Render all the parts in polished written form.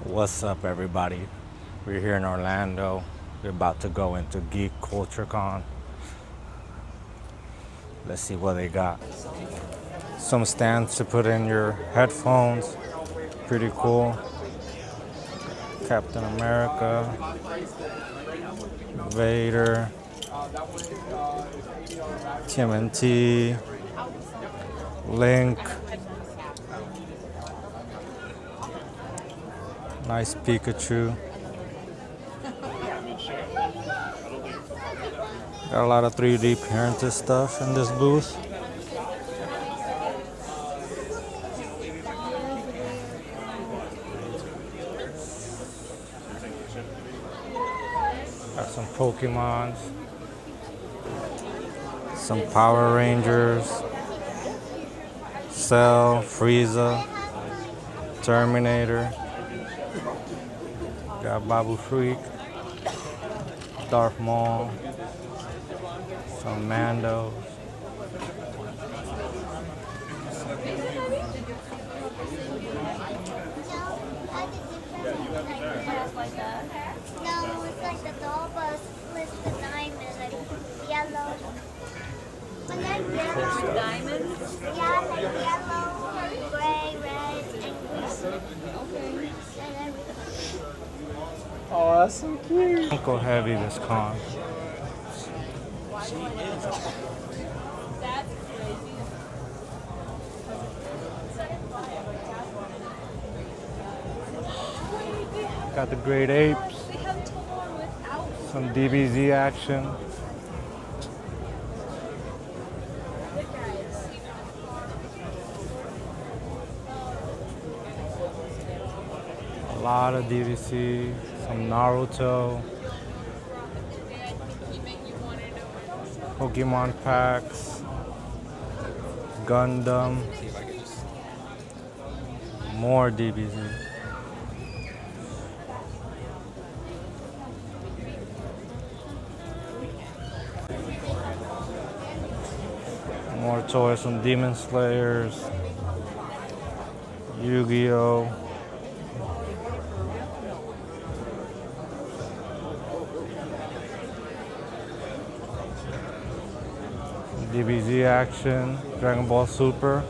What's up, everybody? We're here in Orlando. We're about to go into Geek Culture Con. Let's see what they got. Some stands to put in your headphones. Pretty cool. Captain America, Vader, TMNT, Link. Nice Pikachu. Got a lot of 3D printed stuff in this booth. Got some Pokemons, some Power Rangers, Cell, Frieza, Terminator. Got Babu Freak, Darth Maul, some Mandos. No, it's like the doll bus with the diamond, like yellow. When they're yellow, diamonds? Yeah, like yellow, gray, red, and green. Okay. Oh, that's so cute. Uncle Heavy this con. Got the Great Apes, some DBZ action. A lot of DVC, some Naruto, Pokemon packs, Gundam, more DBZ. More toys from Demon Slayers, Yu-Gi-Oh! DBZ action, Dragon Ball Super.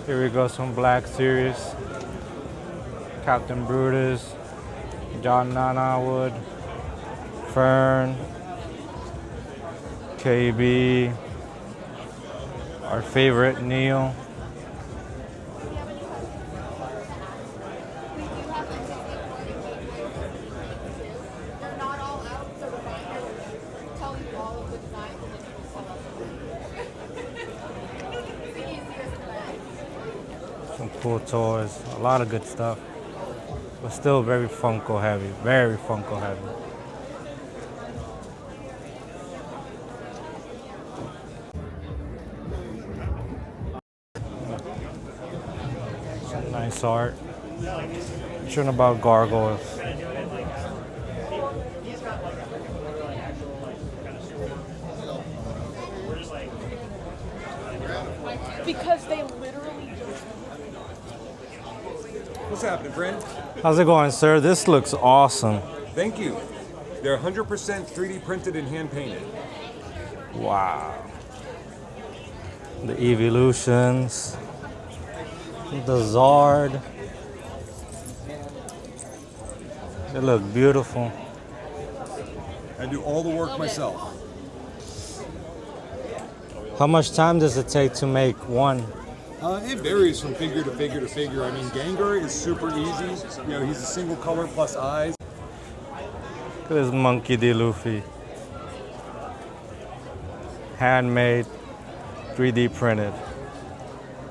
Here we go, some Black Series. Captain Brutus, John Nanawood, Fern, KB, our favorite Neil. Some cool toys, a lot of good stuff, but still very Funko heavy, very Funko heavy. Some nice art. Shouldn't about gargoyles. Because they literally just... What's happening, friend? How's it going, sir? This looks awesome. Thank you. They're 100% 3D printed and hand painted. Wow. The Evolutions, the Zard. They look beautiful. I do all the work myself. How much time does it take to make one? It varies from figure to figure to figure. I mean, Gengar is super easy. You know, he's a single color plus eyes. Look at this Monkey D. Luffy. Handmade, 3D printed.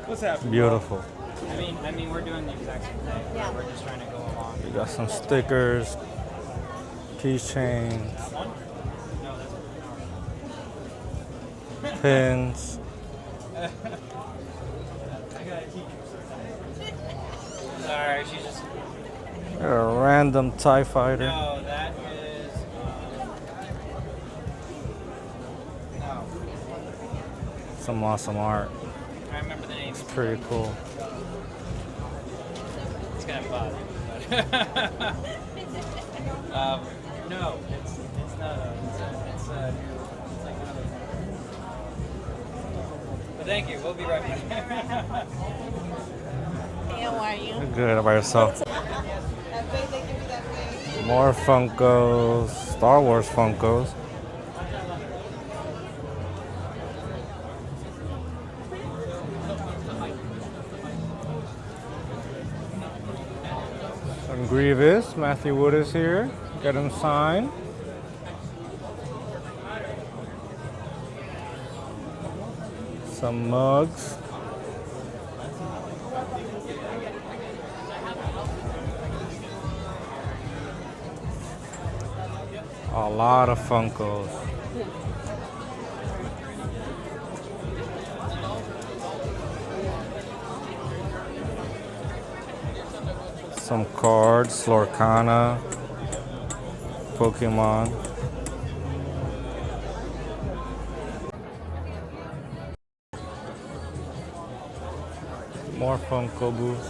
What's happening? Beautiful. I mean, we're doing the exact same thing. Yeah. We're just trying to go along. We got some stickers, keychains, pins. Sorry, she's just. A random TIE fighter. No, that is. No. Some awesome art. It's pretty cool. It's kind of fun. No, it's not. It's like another. But thank you. We'll be right back. Hey, how are you? Good about yourself. More Funkos, Star Wars Funkos. Some Grievous, Matthew Wood is here. Get him signed. Some mugs. A lot of Funkos. Some cards, Lorcana, Pokemon. More Funko booths.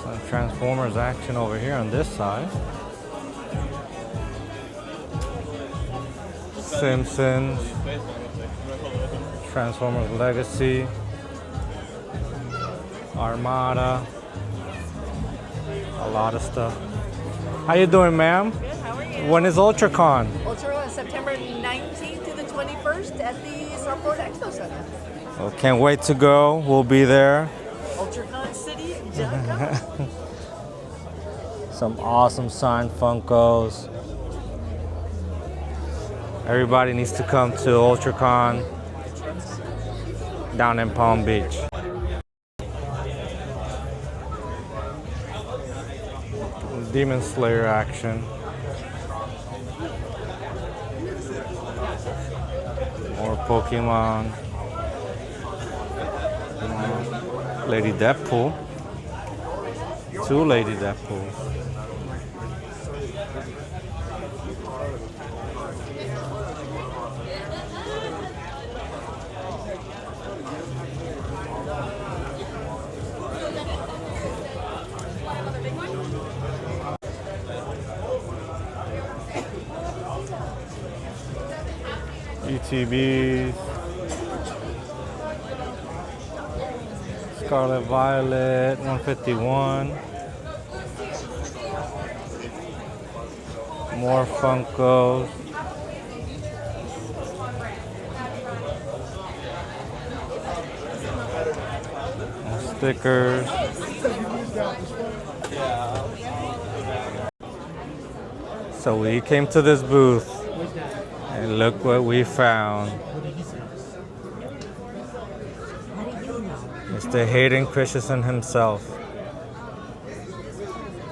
Some Transformers action over here on this side. Simpsons. Transformers Legacy. Armada. A lot of stuff. How you doing, ma'am? Good, how are you? When is UltraCon? Ultra September 19th to the 21st at the Southport Expo Center. Well, can't wait to go. We'll be there. UltraConCity.com. Some awesome signed Funkos. Everybody needs to come to UltraCon down in Palm Beach. Demon Slayer action. More Pokemon. Lady Deadpool. 2 Lady Deadpools. ETBs, Scarlet Violet, 151. More Funkos. More stickers. So we came to this booth. And look what we found. Mr. Hayden Christensen himself.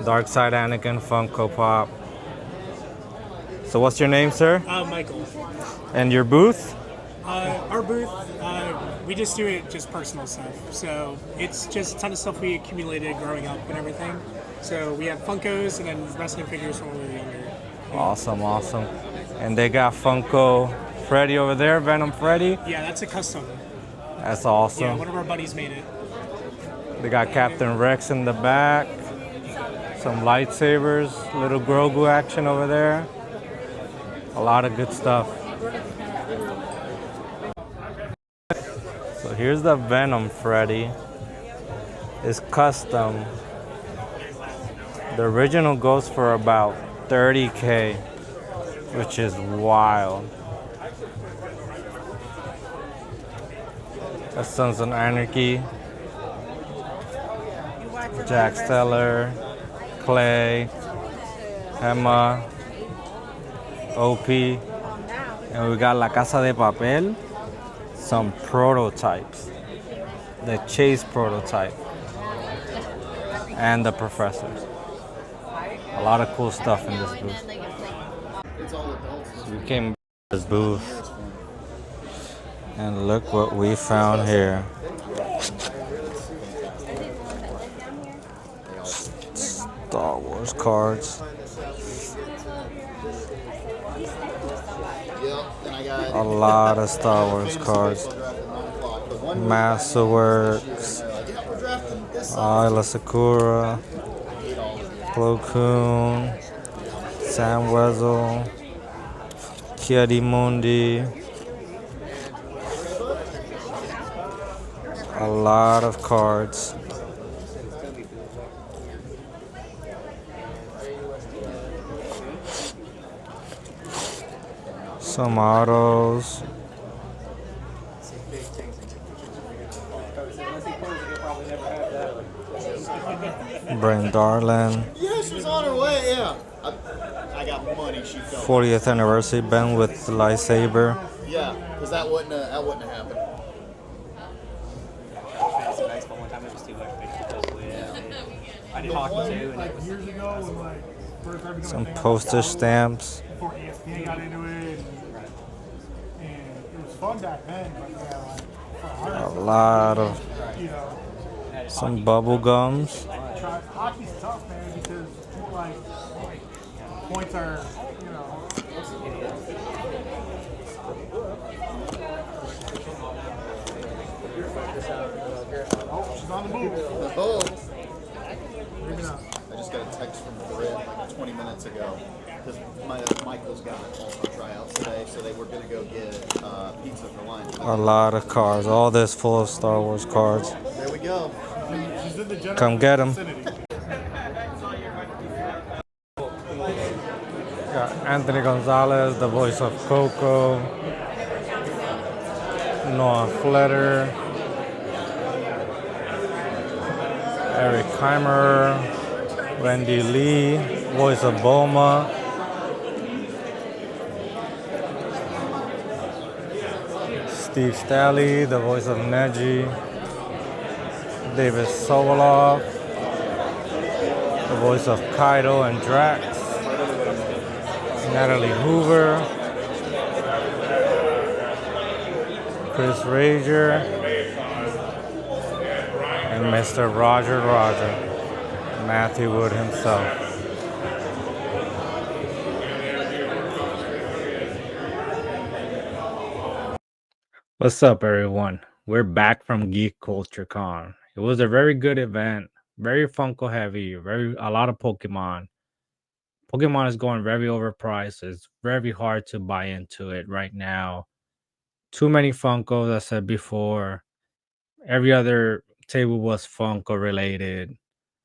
Darkside Anakin Funko Pop. So what's your name, sir? Michael. And your booth? Our booth, we just do it just personal stuff. So it's just a ton of stuff we accumulated growing up and everything. So we have Funkos and then wrestling figures from when we were younger. Awesome, awesome. And they got Funko Freddy over there, Venom Freddy. Yeah, that's a custom. That's awesome. Yeah, one of our buddies made it. They got Captain Rex in the back. Some lightsabers, little Grogu action over there. A lot of good stuff. So here's the Venom Freddy. It's custom. The original goes for about $30K, which is wild. That's Sons of Anarchy. Jack Steller, Clay, Emma, OP, and we got La Casa de Papel, some prototypes, the Chase prototype, and the Professor. A lot of cool stuff in this booth. So we came to this booth, and look what we found here. Star Wars cards. A lot of Star Wars cards. Masterworks, Isla Sakura, Plo Koon, Sam Wessel, Mundi. A lot of cards. Some autos. Brent Darlin. Yeah, she's on her way. Yeah, I got money. She felt. 40th anniversary Ben with the lightsaber. Yeah, because that wouldn't have happened. Baseball one time it was too much I did hockey too. And it was, Years ago, when like first started becoming Some a thing on postage Saturday, stamps. before ESPN got into it, and it was fun back then. But yeah, like for A artists, lot of you know, some bubble gums. hockey's tough, man, because like points are, you know. Oh, she's on the move. Oh, Maybe not. I just got a text from Britt like 20 minutes ago because Michael's got an all-star tryouts today, so they were gonna go get pizza for lunch. A lot of cards. All this full of Star Wars cards. There we go. She's in the general Come get 'em. vicinity. Got Anthony Gonzalez, the voice of Coco. Noah Fletter. Eric Heimer. Wendy Lee, voice of Bulma. Steve Staley, the voice of Neji. David Sobolov, the voice of Kaido and Drax. Natalie Hoover. Chris Rager. And Mr. Roger, Matthew Wood himself. What's up, everyone? We're back from Geek Culture Con. It was a very good event, very Funko heavy, a lot of Pokemon. Pokemon is going very overpriced. It's very hard to buy into it right now. Too many Funkos, as I said before. Every other table was Funko related.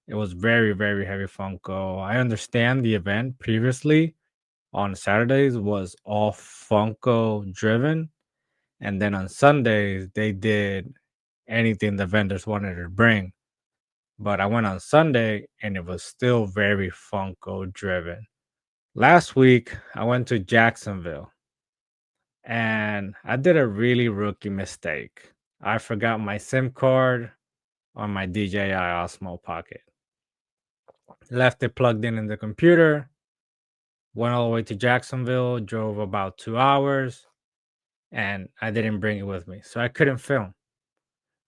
It was very, very heavy Funko. I understand the event previously on Saturdays was all Funko driven. And then on Sundays, they did anything the vendors wanted to bring. But I went on Sunday and it was still very Funko driven. Last week, I went to Jacksonville and I did a really rookie mistake. I forgot my SIM card on my DJI Osmo Pocket. Left it plugged in the computer, went all the way to Jacksonville, drove about 2 hours, and I didn't bring it with me. So I couldn't film.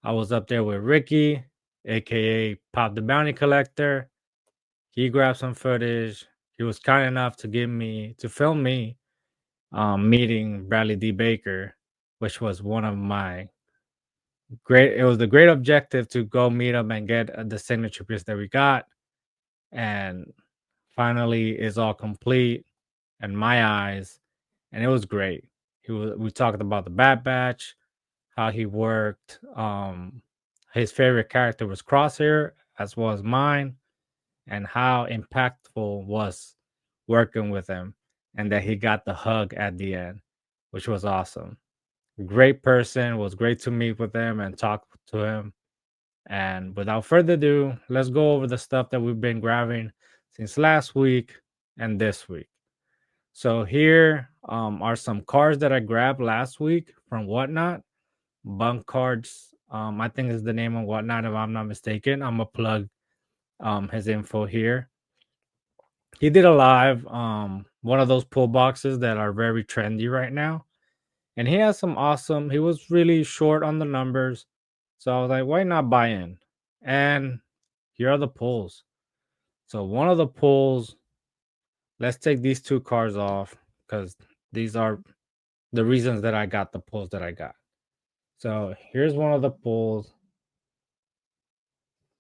I was up there with Ricky, aka Pop the Bounty Collector. He grabbed some footage. He was kind enough to film me meeting Bradley D. Baker, which was one of my it was the great objective to go meet him and get the signature piece that we got. And finally it's all complete in my eyes, and it was great. We talked about the Bad Batch, how he worked. His favorite character was Crosshair, as well as mine, and how impactful was working with him, and that he got the hug at the end, which was awesome. Great person. Was great to meet with him and talk to him. And without further ado, let's go over the stuff that we've been grabbing since last week and this week. So here are some cards that I grabbed last week from Whatnot. Bunk cards, I think is the name of Whatnot, if I'm not mistaken. I'm going to plug his info here. He did a live, one of those pull boxes that are very trendy right now. And he has some awesome, he was really short on the numbers. So I was like, why not buy in? And here are the pulls. So one of the pulls, let's take these two cards off because these are the reasons that I got the pulls that I got. So here's one of the pulls.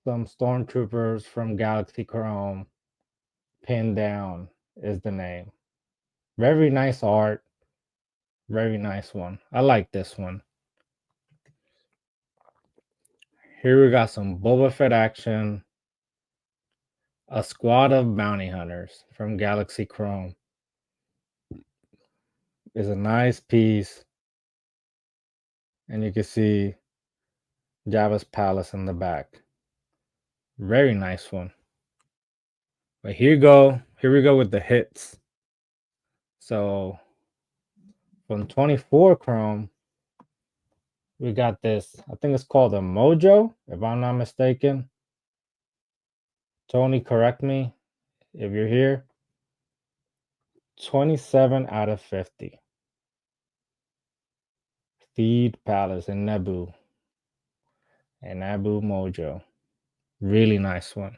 Some stormtroopers from Galaxy Chrome. Pinned down is the name. Very nice art. Very nice one. I like this one. Here we got some Boba Fett action. A squad of bounty hunters from Galaxy Chrome. Is a nice piece. And you can see Jabba's palace in the back. Very nice one. But here you go. Here we go with the hits. So from 24 Chrome, we got this. I think it's called a Mojo, if I'm not mistaken. Tony, correct me if you're here. 27 out of 50. Feed Palace in Naboo. And Naboo Mojo. Really nice one.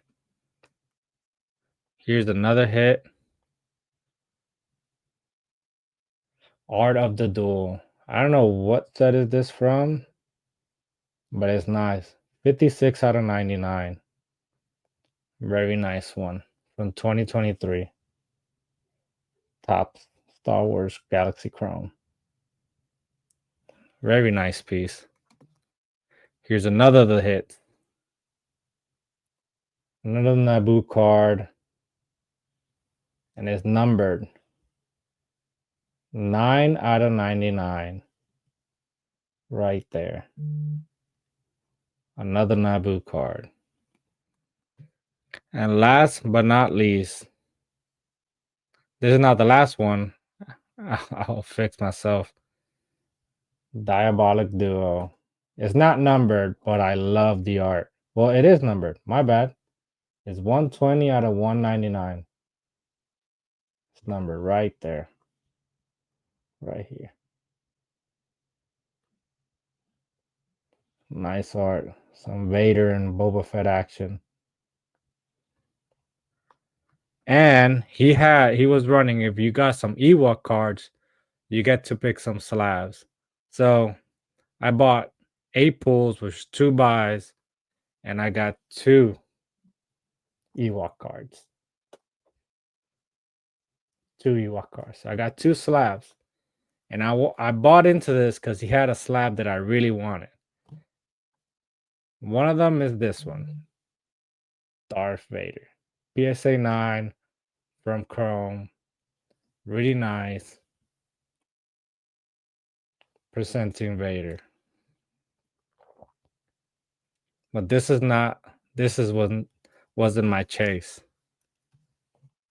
Here's another hit. Art of the Duel. I don't know what set is this from, but it's nice. 56 out of 99. Very nice one from 2023. Top Star Wars Galaxy Chrome. Very nice piece. Here's another of the hits. Another Naboo card. And it's numbered 9 out of 99. Right there. Another Naboo card. And last but not least, this is not the last one. I'll fix myself. Diabolic Duo. It's not numbered, but I love the art. Well, it is numbered. My bad. It's 120 out of 199. It's numbered right there. Right here. Nice art. Some Vader and Boba Fett action. And he was running, if you got some Ewok cards, you get to pick some slabs. So I bought 8 pulls, which 2 buys, and I got 2 Ewok cards. 2 Ewok cards. I got 2 slabs. And I bought into this because he had a slab that I really wanted. One of them is this one. Darth Vader. PSA 9 from Chrome. Really nice. Presenting Vader. But wasn't my chase.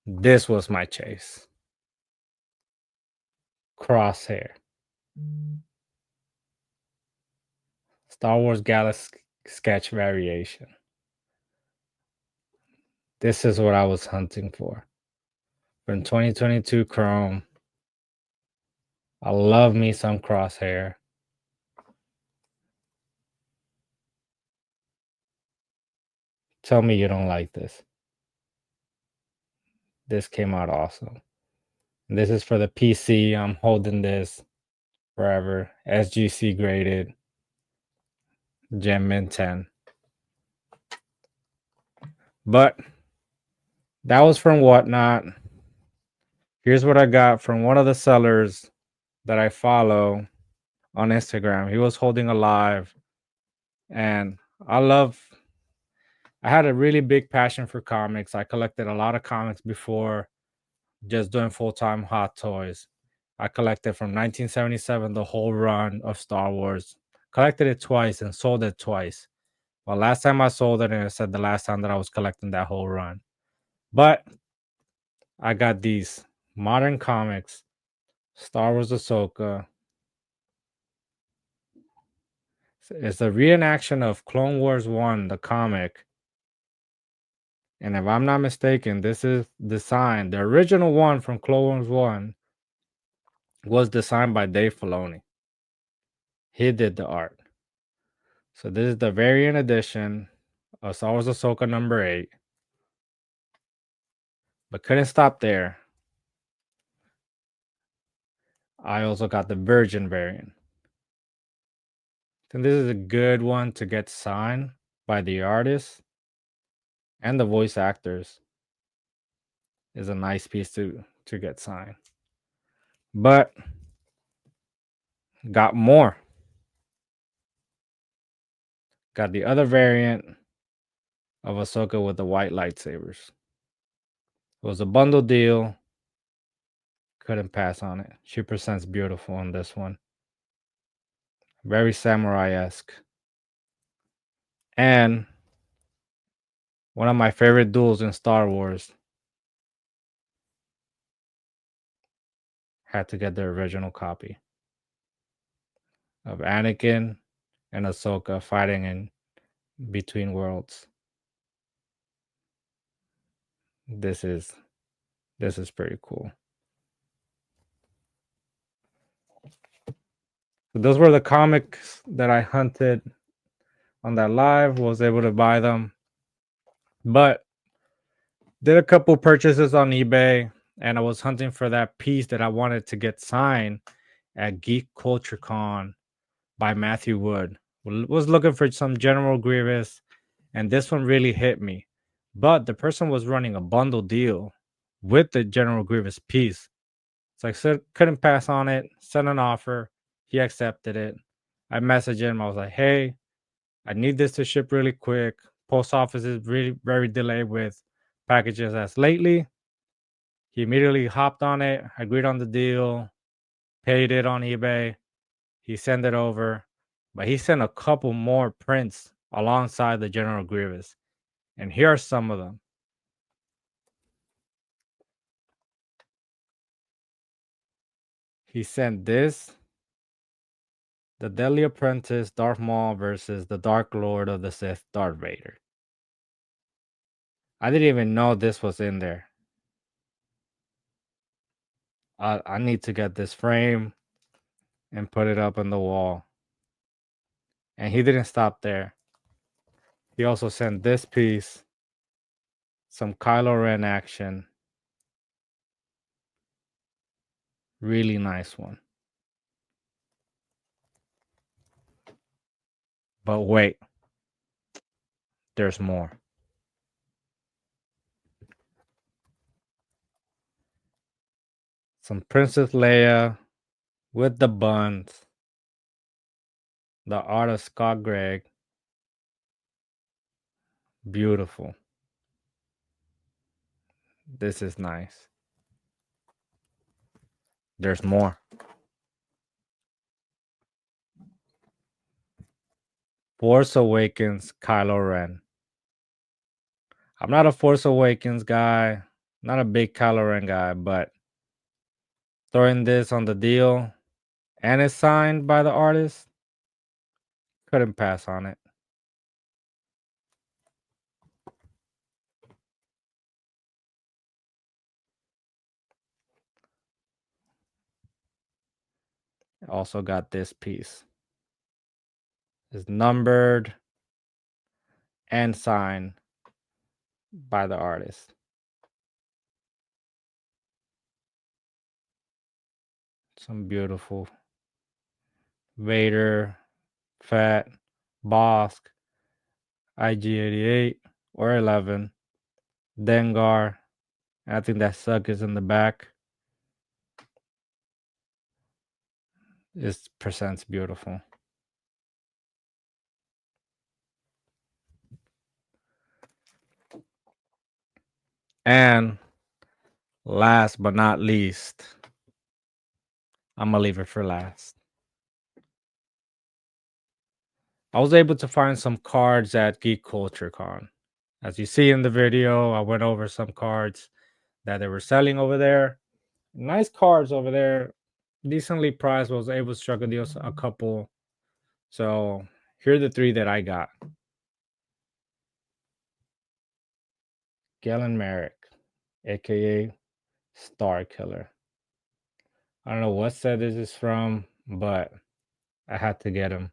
This was my chase. Crosshair. Star Wars Galaxy sketch variation. This is what I was hunting for. From 2022 Chrome. I love me some Crosshair. Tell me you don't like this. This came out awesome. This is for the PC. I'm holding this forever. SGC graded. Gem Mint 10. But that was from Whatnot. Here's what I got from one of the sellers that I follow on Instagram. He was holding a live. And I had a really big passion for comics. I collected a lot of comics before just doing full-time Hot Toys. I collected from 1977 the whole run of Star Wars. Collected it twice and sold it twice. Well, last time I sold it, and it said the last time that I was collecting that whole run. But I got these modern comics, Star Wars Ahsoka. It's a reenaction of Clone Wars 1, the comic. And if I'm not mistaken, this is designed. The original one from Clone Wars 1 was designed by Dave Filoni. He did the art. So this is the variant edition of Star Wars Ahsoka number 8. But couldn't stop there. I also got the Virgin variant. And this is a good one to get signed by the artist and the voice actors. Is a nice piece to get signed. But got more. Got the other variant of Ahsoka with the white lightsabers. It was a bundle deal. Couldn't pass on it. She presents beautiful on this one. Very samurai esque. And one of my favorite duels in Star Wars. Had to get the original copy of Anakin and Ahsoka fighting in Between Worlds. This is pretty cool. So those were the comics that I hunted on that live. Was able to buy them, but did a couple purchases on eBay, and I was hunting for that piece that I wanted to get signed at Geek Culture Con by Matthew Wood. Was looking for some General Grievous, and this one really hit me. But the person was running a bundle deal with the General Grievous piece. So I said, couldn't pass on it, sent an offer. He accepted it. I messaged him. I was like, hey, I need this to ship really quick. Post office is really very delayed with packages as lately. He immediately hopped on it, agreed on the deal, paid it on eBay. He sent it over, but he sent a couple more prints alongside the General Grievous. And here are some of them. He sent this, the Deadly Apprentice, Darth Maul versus the Dark Lord of the Sith, Darth Vader. I didn't even know this was in there. I need to get this frame and put it up on the wall. And he didn't stop there. He also sent this piece, some Kylo Ren action. Really nice one. But wait, there's more. Some Princess Leia with the buns. The art of Scott Gregg. Beautiful. This is nice. There's more. Force Awakens Kylo Ren. I'm not a Force Awakens guy, not a big Kylo Ren guy, but throwing this on the deal and it's signed by the artist, couldn't pass on it. Also got this piece. It's numbered and signed by the artist. Some beautiful Vader, Fett, Bosk, IG-88 or 11, Dengar. I think that suck is in the back. It presents beautiful. And last but not least, I'm gonna leave it for last. I was able to find some cards at Geek Culture Con. As you see in the video, I went over some cards that they were selling over there. Nice cards over there, decently priced. Was able to strike a deal a couple. So here are the three that I got. Galen Merrick, aka Star Killer. I don't know what set this is from, but I had to get him.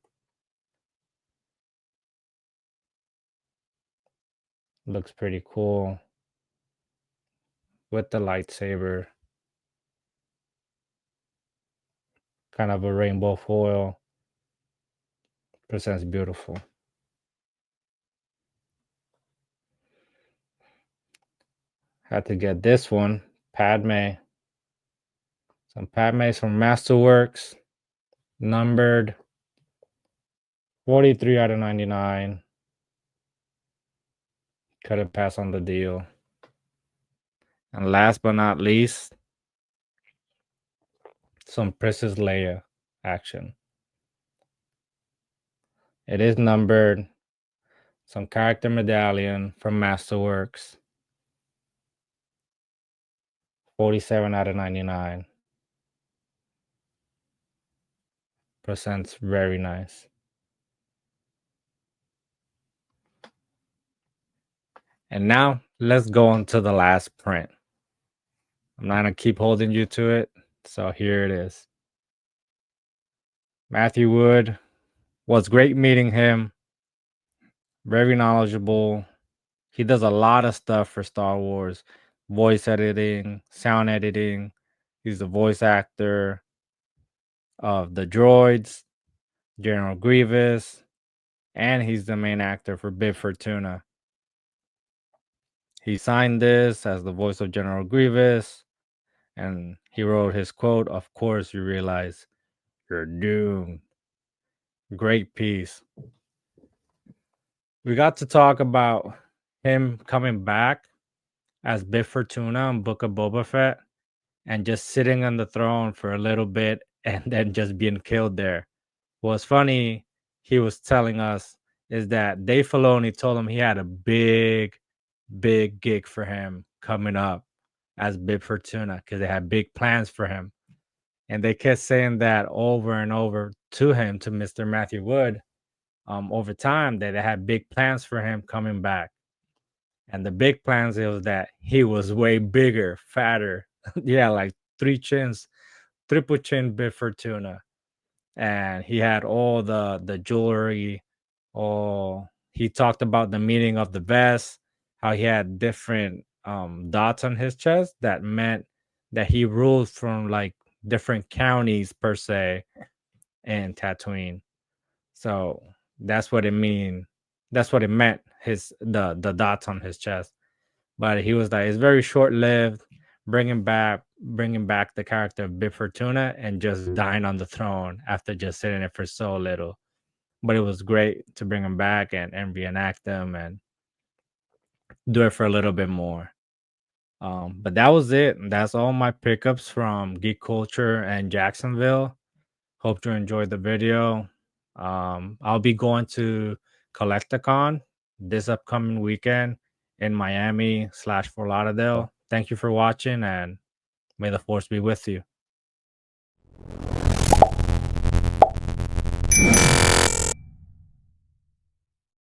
Looks pretty cool with the lightsaber. kind of a rainbow foil. Presents beautiful. Had to get this one, Padme. Some Padme's from Masterworks, numbered 43 out of 99. Couldn't pass on the deal. And last but not least, some Princess Leia action. It is numbered. Some character medallion from Masterworks. 47 out of 99. Presents very nice. And now let's go on to the last print. I'm not going to keep holding you to it. So here it is. Matthew Wood. Was great meeting him. Very knowledgeable. He does a lot of stuff for Star Wars. Voice editing, sound editing. He's the voice actor of the droids, General Grievous, and he's the main actor for Bib Fortuna. He signed this as the voice of General Grievous, and he wrote his quote, "Of course you realize you're doomed." Great piece. We got to talk about him coming back as Bib Fortuna in Book of Boba Fett and just sitting on the throne for a little bit and then just being killed there. What's funny, he was telling us, is that Dave Filoni told him he had a big gig for him coming up as Bib Fortuna because they had big plans for him. And they kept saying that over and over to him, to Mr. Matthew Wood, over time, that they had big plans for him coming back. And the big plans was that he was way bigger, fatter. Yeah, like 3 chins, triple chin Bib Fortuna. And he had all the jewelry. All he talked about the meaning of the vest, how he had different dots on his chest that meant that he ruled from like different counties per se in Tatooine. So that's what it mean. That's what it meant. The dots on his chest. But he was like, it's very short lived. Bringing back the character of Bib Fortuna and just dying on the throne after just sitting there for so little. But it was great to bring him back and reenact them and do it for a little bit more. But that was it. That's all my pickups from Geek Culture and Jacksonville. Hope you enjoyed the video. I'll be going to Collecticon this upcoming weekend in Miami /Fort Lauderdale. Thank you for watching, and may the force be with you.